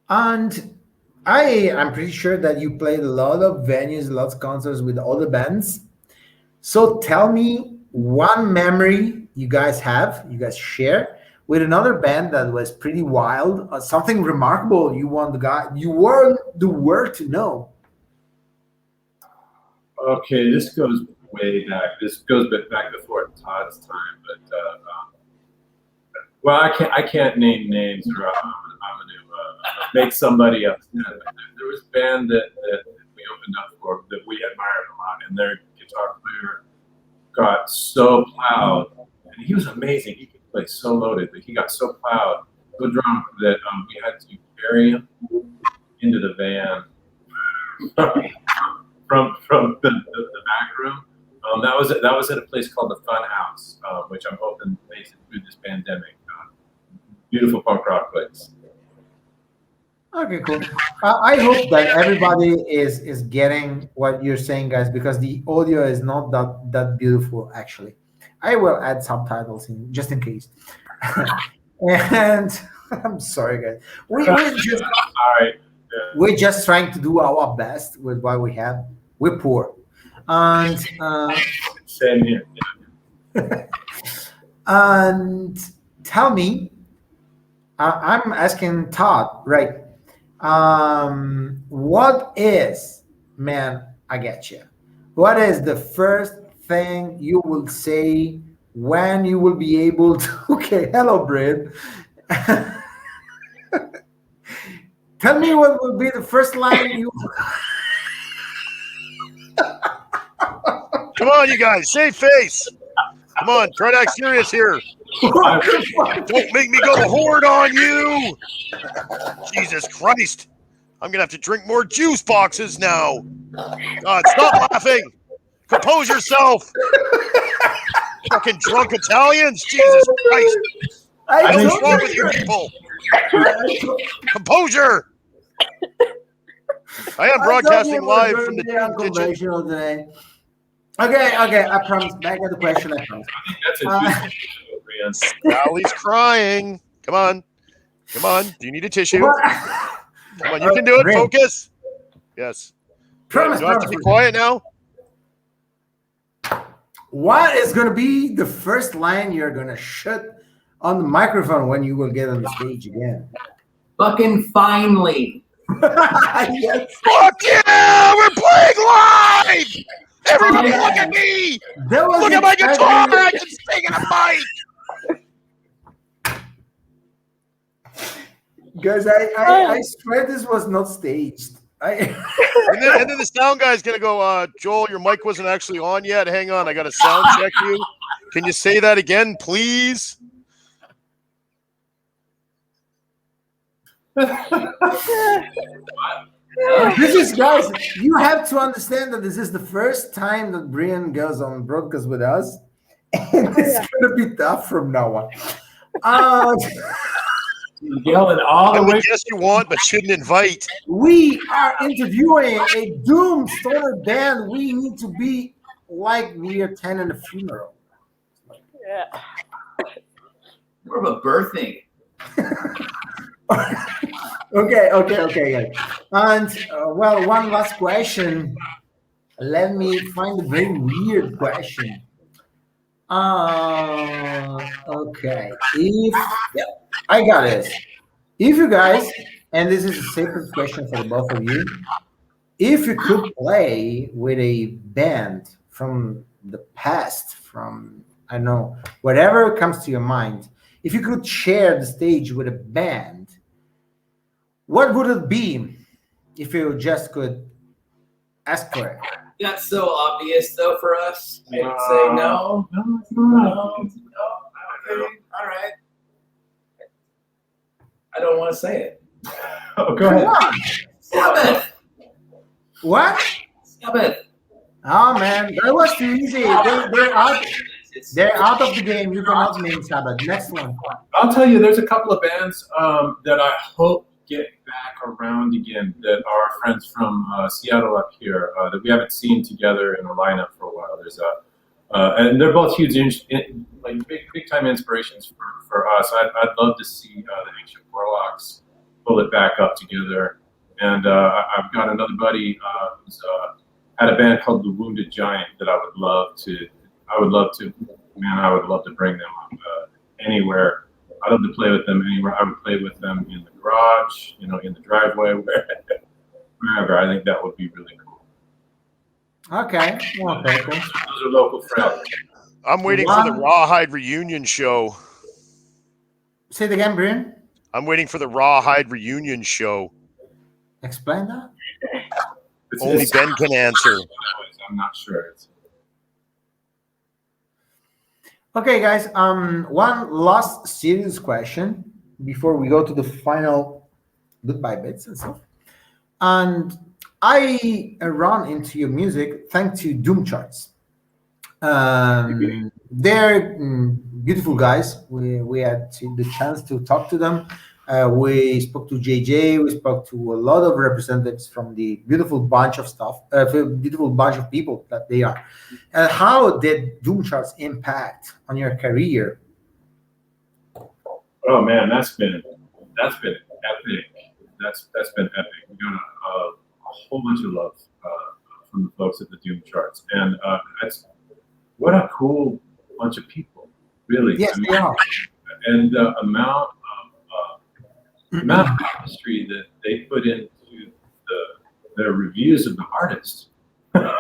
And I'm pretty sure that you played a lot of venues, lots of concerts with all the bands. So tell me one memory you guys share with another band that was pretty wild, something remarkable you were the word to know. Okay, this goes way back. This goes back before Todd's time, but well, I can't name names, or I'm gonna make somebody upset. There was a band that we opened up for that we admired a lot, and their guitar player got so plowed, and he was amazing. He could play so loaded, but he got so plowed, so drunk that we had to carry him into the van from the back room. That was at a place called the Fun House, which I'm hoping makes it through this pandemic. Beautiful punk rock place. Okay, cool. I hope that everybody is getting what you're saying, guys, because the audio is not that beautiful. Actually, I will add subtitles in just in case. And I'm sorry, guys. We're just trying to do our best with what we have. We're poor, and same here. And tell me, I'm asking Todd, right? What is, man, I get you. What is the first thing you will say when you will be able to, okay, hello, Brad. Tell me what will be the first line you... Come on, you guys, save face. Come on, try to act serious here. Don't make me go horde on you. Jesus Christ. I'm going to have to drink more juice boxes now. God, stop laughing. Compose yourself. Fucking drunk Italians. Jesus Christ. What's wrong with you people? Composure. I am broadcasting live from the kitchen. Today. Okay, I promise. Back at the question, I promise. That's a Sally's crying. Come on. Do you need a tissue? Come on, you can do it. Focus. Yes. Promise. Do I have to be quiet now? What is going to be the first line you're going to shut on the microphone when you will get on the stage again? Fucking finally. Yes. Fuck yeah! We're playing live! Everybody look at me! Look at my guitar! I can sing in a mic! Guys, I swear this was not staged. And then the sound guy's going to go, Joel, your mic wasn't actually on yet. Hang on, I got to sound check you. Can you say that again, please? This is, guys, you have to understand that this is the first time that Brian goes on broadcast with us, and it's going to be tough from now on. Yelling all the way. Yes, you want, but shouldn't invite. We are interviewing a doom stoner band. We need to be like we attend a funeral. Yeah. More of a birthing. Okay. And well, one last question. Let me find a very weird question. Okay. I got it. If you guys And this is a separate question for the both of you. If you could play with a band from the past, from, I don't know, whatever comes to your mind, if you could share the stage with a band, what would it be if you just could ask for it? That's so obvious, though, for us. I'd say no. No, it's not. No. Okay. All right. I don't want to say it. Oh, go ahead. Stop it. What? Stop it. Oh man, that was too easy. They're out. They're out of the game. You cannot name Sabbath. Next one. I'll tell you, there's a couple of bands that I hope get back around again that are friends from Seattle up here that we haven't seen together in a lineup for a while. There's and they're both huge, like big time inspirations for us. I'd love to see the Ancient Warlocks pull it back up together. And I've got another buddy who's had a band called The Wounded Giant that I would love to bring them up anywhere. I'd love to play with them anywhere. I would play with them in the garage, in the driveway, wherever. I think that would be really cool. Okay. Okay, cool. Those are local friends. I'm waiting for the Rawhide reunion show. Say it again, Brian. I'm waiting for the Rawhide reunion show. Explain that. Only Ben can answer. I'm not sure. Okay, guys. One last serious question before we go to the final goodbye bits and stuff. And I run into your music thanks to Doom Charts. They're beautiful guys. We had the chance to talk to them. We spoke to JJ. We spoke to a lot of representatives from the beautiful bunch of people that they are. How did Doom Charts impact on your career? Oh man, that's been epic. That's been epic. We got a whole bunch of love from the folks at the Doom Charts, and what a cool bunch of people, really. Yes, they are. And the amount of history that they put into their reviews of the artists, the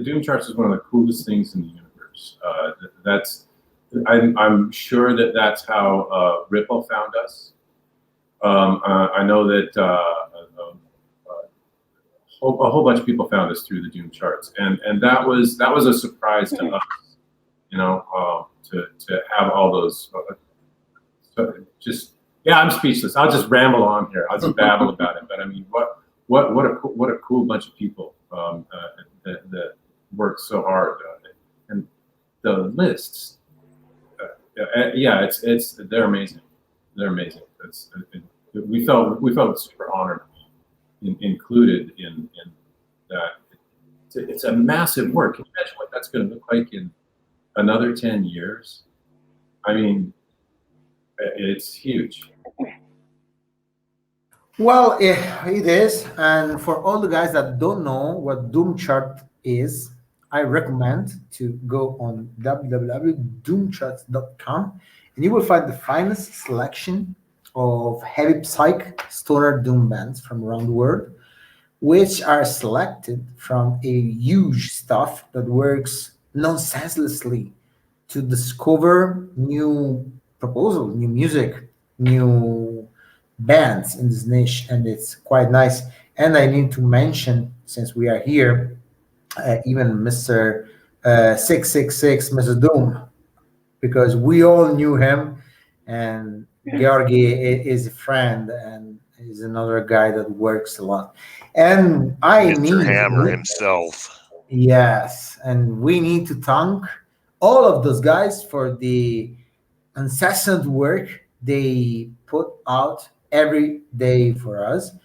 Doom Charts is one of the coolest things in the universe. I'm sure that's how Ripple found us. I know that a whole bunch of people found us through the Doom Charts, and that was a surprise to us. To have all those, I'm speechless. I'll just ramble on here. I'll just babble about it. But I mean, what a cool bunch of people that worked so hard, and the lists. They're amazing. They're amazing. We felt super honored to be included in that. It's a massive work. Can you imagine what that's going to look like in another 10 years? I mean, it's huge. Well, it is. And for all the guys that don't know what Doom Chart is, I recommend to go on www.doomcharts.com, and you will find the finest selection of heavy psych stoner doom bands from around the world, which are selected from a huge stuff that works nonsenselessly to discover new proposal, new music, new bands in this niche, and it's quite nice. And I need to mention, since we are here, even Mr. 666, Mr. Doom, because we all knew him, and Georgi is a friend, and he's another guy that works a lot. And Mr. Hammer himself. Yes, and we need to thank all of those guys for the incessant work they put out every day for us.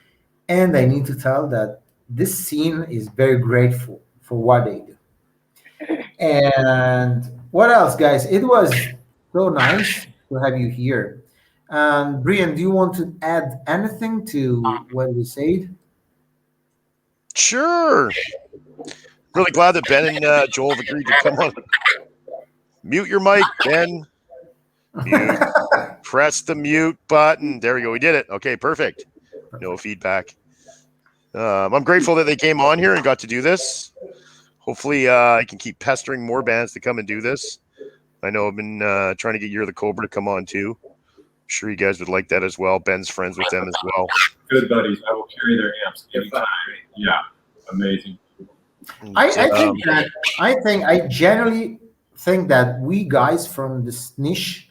And I need to tell that this scene is very grateful for what they do. And what else, guys? It was so nice to have you here. Brian, do you want to add anything to what we said? Sure. Really glad that Ben and Joel have agreed to come on. Mute your mic, Ben. Mute. Press the mute button. There we go. We did it. Okay, perfect. No feedback. I'm grateful that they came on here and got to do this. Hopefully, I can keep pestering more bands to come and do this. I know I've been trying to get Year of the Cobra to come on too. I'm sure you guys would like that as well. Ben's friends with them as well. Good buddies. I will carry their amps anytime. Yeah, amazing. I generally think that we guys from this niche,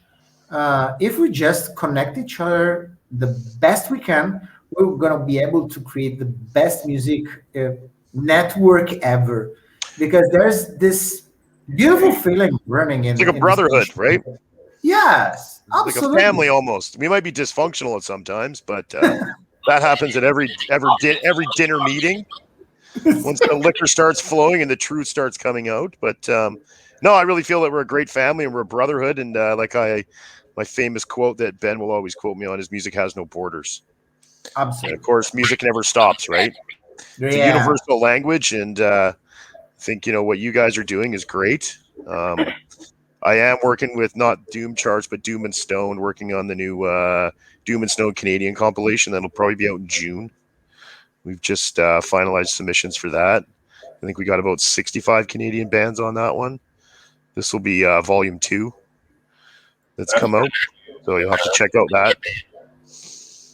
if we just connect each other the best we can, we're gonna be able to create the best music network ever. Because there's this beautiful feeling running in. It's like a brotherhood, right? Yes, absolutely. Like a family almost. We might be dysfunctional at sometimes, but that happens at every dinner meeting. Once the liquor starts flowing and the truth starts coming out. But no, I really feel that we're a great family and we're a brotherhood. And my famous quote that Ben will always quote me on is music has no borders. Absolutely. And of course, music never stops, right? It's a universal language. And I think, what you guys are doing is great. I am working with not Doom Charts, but Doom and Stone, working on the new Doom and Stone Canadian compilation. That'll probably be out in June. We've just finalized submissions for that. I think we got about 65 Canadian bands on that one. This will be volume 2 that's come out. So you'll have to check out that.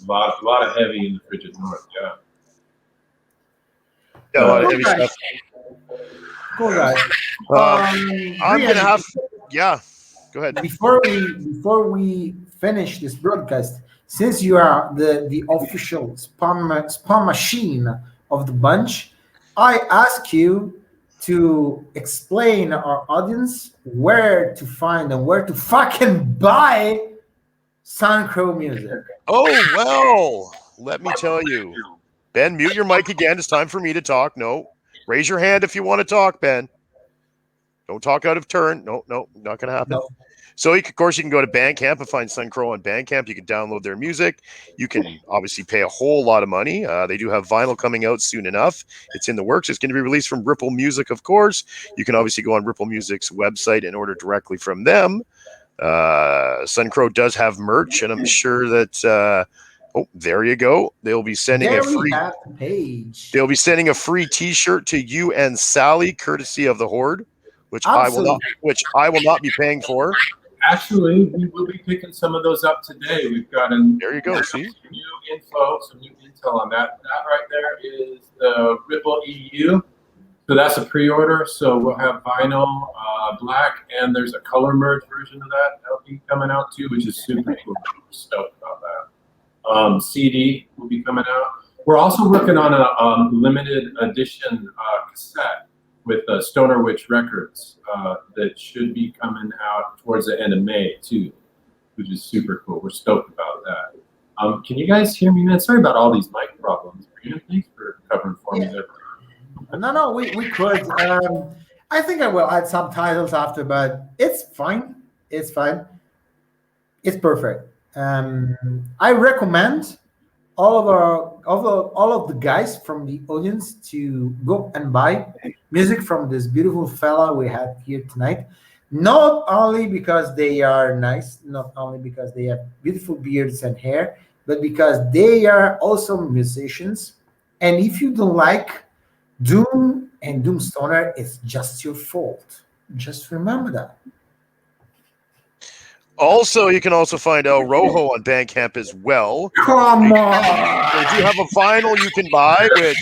A lot of heavy in the frigid north, yeah. Yeah, a lot of heavy stuff. Cool, guys. I'm going to have... Yeah, go ahead. Before we finish this broadcast, since you are the official spam machine of the bunch, I ask you to explain our audience where to find and where to fucking buy Suncrow music. Oh, well, let me tell you. Ben, mute your mic again. It's time for me to talk. No, raise your hand if you want to talk, Ben. Don't talk out of turn. No, not going to happen. No. So, of course, you can go to Bandcamp and find Suncrow on Bandcamp. You can download their music. You can obviously pay a whole lot of money. They do have vinyl coming out soon enough. It's in the works. It's going to be released from Ripple Music, of course. You can obviously go on Ripple Music's website and order directly from them. Suncrow does have merch, and I'm sure that there you go. They'll be sending They'll be sending a free T-shirt to you and Sally, courtesy of the Horde. Which I will not be paying for. Actually, we will be picking some of those up today. We've got there you go. See, some new intel on that. That right there is the Ripple EU. So that's a pre-order. So we'll have vinyl, black, and there's a color merge version of that that'll be coming out too, which is super cool. We're stoked about that. CD will be coming out. We're also working on a limited edition cassette with Stoner Witch Records that should be coming out towards the end of May too, which is super cool. We're stoked about that. Can you guys hear me, man? Sorry about all these mic problems. Thanks for covering for me there. No, we could. I think I will add subtitles after, but it's fine. It's fine. It's perfect. I recommend all of the guys from the audience to go and buy music from this beautiful fella we have here tonight. Not only because they are nice, not only because they have beautiful beards and hair, but because they are also musicians. And if you don't like Doom and Doom Stoner, it's just your fault. Just remember that. Also, you can also find El Rojo on Bandcamp as well. Come on! They do have a vinyl you can buy, which,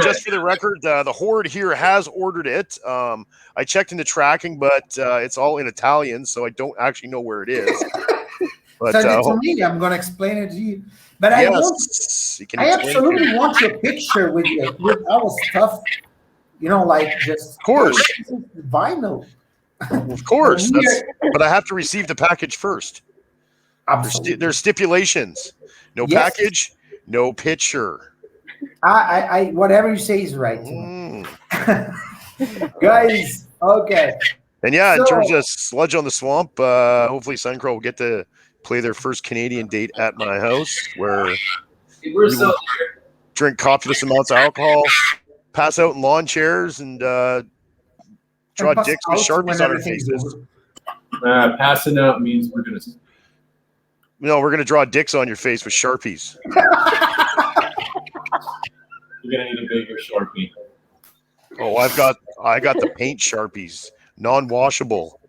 just for the record, the Horde here has ordered it. I checked into tracking, but it's all in Italian, so I don't actually know where it is. But, Send it to me. I'm going to explain it to you. But I absolutely want your picture with our stuff, just... Of course. Vinyl. Of course, but I have to receive the package first. There's stipulations. No package, no picture. I whatever you say is right. Guys, okay. And in terms of Sludge on the Swamp, hopefully Suncrow will get to play their first Canadian date at my house, where we will drink copious amounts of alcohol, pass out in lawn chairs, and draw dicks with Sharpies on our faces. Passing out means we're gonna. No, we're gonna draw dicks on your face with Sharpies. You're gonna need a bigger Sharpie. Oh, I got the paint Sharpies, non-washable.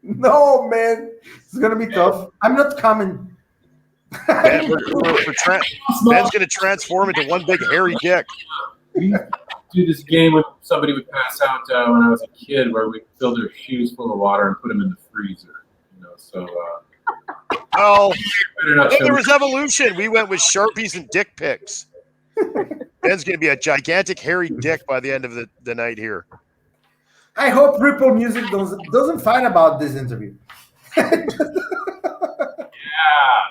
No, man, it's gonna be tough. I'm not coming. Ben's gonna transform into one big hairy dick. We used to do this game when somebody would pass out when I was a kid, where we fill their shoes full of water and put them in the freezer. You know, so. Oh, Then there was evolution. We went with Sharpies and dick pics. Ben's gonna be a gigantic hairy dick by the end of the night here. I hope Ripple Music doesn't fight about this interview.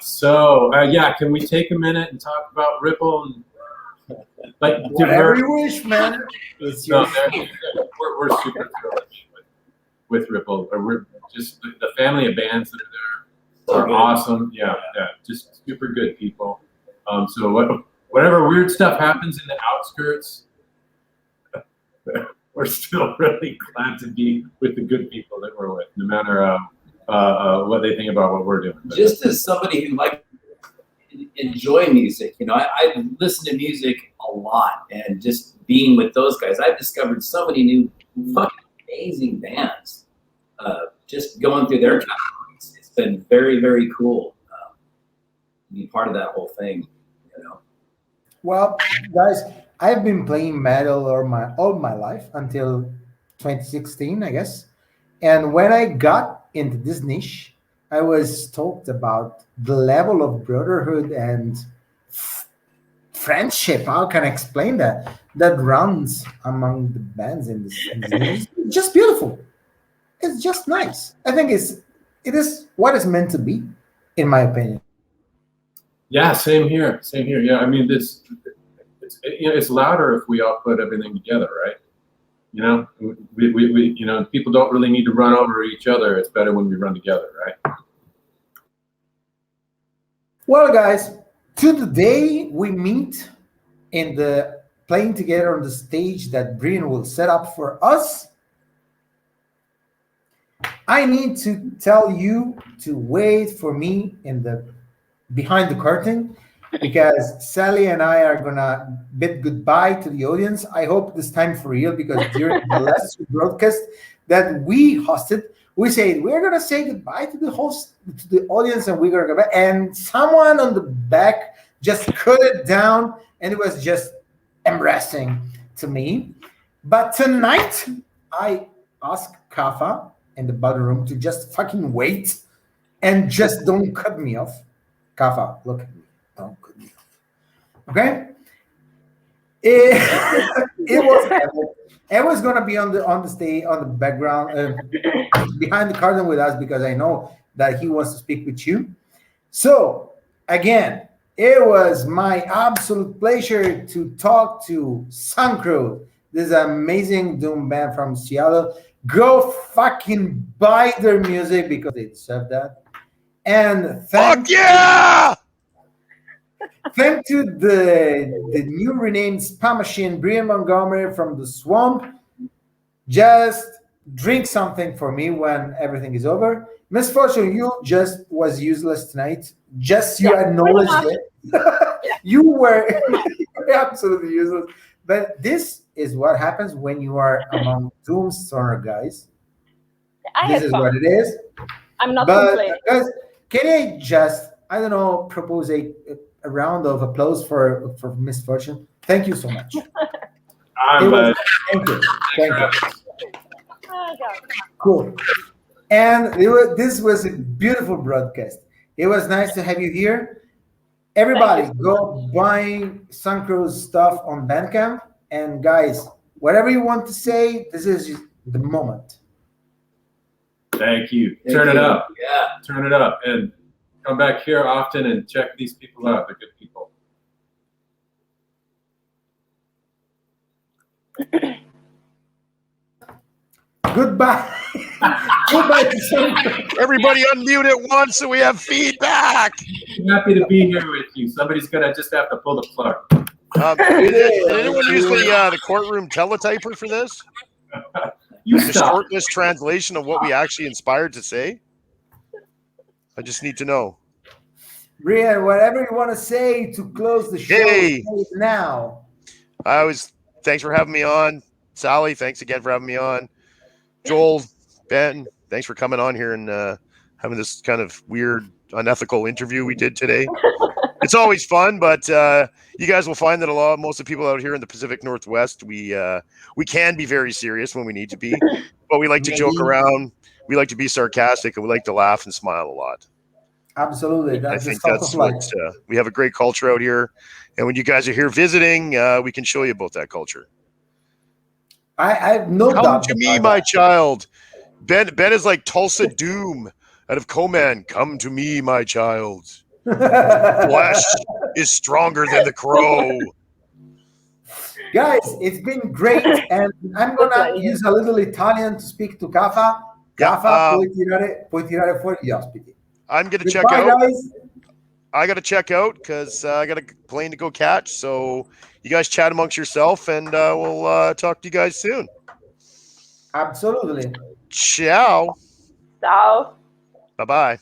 So can we take a minute and talk about Ripple? And, like, whatever you wish, man. It's your we're super thrilled with Ripple. We're just the family of bands that are there are awesome. Yeah, just super good people. So whatever weird stuff happens in the outskirts, we're still really glad to be with the good people that we're with, no matter what they think about what we're doing. Just as somebody who enjoy music, I listen to music a lot, and just being with those guys, I've discovered so many new fucking amazing bands. Just going through their catalogs, it's been very, very cool to be part of that whole thing. Well, guys, I've been playing metal all my life until 2016, I guess. And when I got into this niche, I was talked about the level of brotherhood and friendship. How can I explain that runs among the bands in this niche? It's just beautiful. It's just nice. I think it is what it's meant to be, in my opinion. Yeah, same here. Yeah, I mean, it's louder if we all put everything together, right? We people don't really need to run over each other. It's better when we run together, right? Well, guys, to the day we meet in the playing together on the stage that Brian will set up for us, I need to tell you to wait for me behind the curtain, because Sally and I are gonna bid goodbye to the audience. I hope this time for real, because during the last broadcast that we hosted, we said we're gonna say goodbye to the audience, and we're gonna go back. And someone on the back just cut it down, and it was just embarrassing to me. But tonight, I asked Kafa in the bottom room to just fucking wait and just don't cut me off. Kafa, look at me. Don't cut me off. Okay? It was gonna be on the stage, on the background, behind the curtain with us, because I know that he wants to speak with you. So again, it was my absolute pleasure to talk to Suncrow, this amazing doom band from Seattle. Go fucking buy their music, because they deserve that. And Fuck yeah! Thank to the new renamed Spam Machine, Brian Montgomery from the Swamp. Just drink something for me when everything is over. Miss Fortune, you just was useless tonight. Just you acknowledged it. You were absolutely useless. But this is what happens when you are among Doomstoner guys. This is what it is. I'm not complaining. Guys, can I just, I don't know, propose a round of applause for Miss Fortune? Thank you so much. Thank you. Oh, God. Cool. And this was a beautiful broadcast. It was nice to have you here. Everybody, go buy Suncrow's stuff on Bandcamp. And guys, whatever you want to say, this is the moment. Thank you. Turn it up. Yeah. Turn it up. And come back here often and check these people out. They're good people. Goodbye. Goodbye to Suncrow. Everybody unmute at once so we have feedback. I'm happy to be here with you. Somebody's going to just have to pull the plug. Did anyone use the courtroom teletyper for this? You The stop. shortlist translation of what we actually inspired to say? I just need to know. Brian, whatever you want to say to close the show, Hey. say it now. Thanks for having me on. Sally, thanks again for having me on. Joel, Ben, thanks for coming on here and having this kind of weird, unethical interview we did today. It's always fun, but you guys will find that most of the people out here in the Pacific Northwest, we can be very serious when we need to be, but we like to joke around. We like to be sarcastic, and we like to laugh and smile a lot. Absolutely. I think that's what we have a great culture out here. And when you guys are here visiting, we can show you about that culture. I have no doubt. Come to me, my child. Ben is like Tulsa Doom out of Coman. Come to me, my child. Flesh is stronger than the crow. Guys, it's been great. And I'm going to use a little Italian to speak to Cafa. Cafa, puoi tirare fuori gli ospiti. I'm going to check out. Guys. I got to check out because I got a plane to go catch. So you guys chat amongst yourself, and we'll talk to you guys soon. Absolutely. Ciao. Ciao. Bye-bye.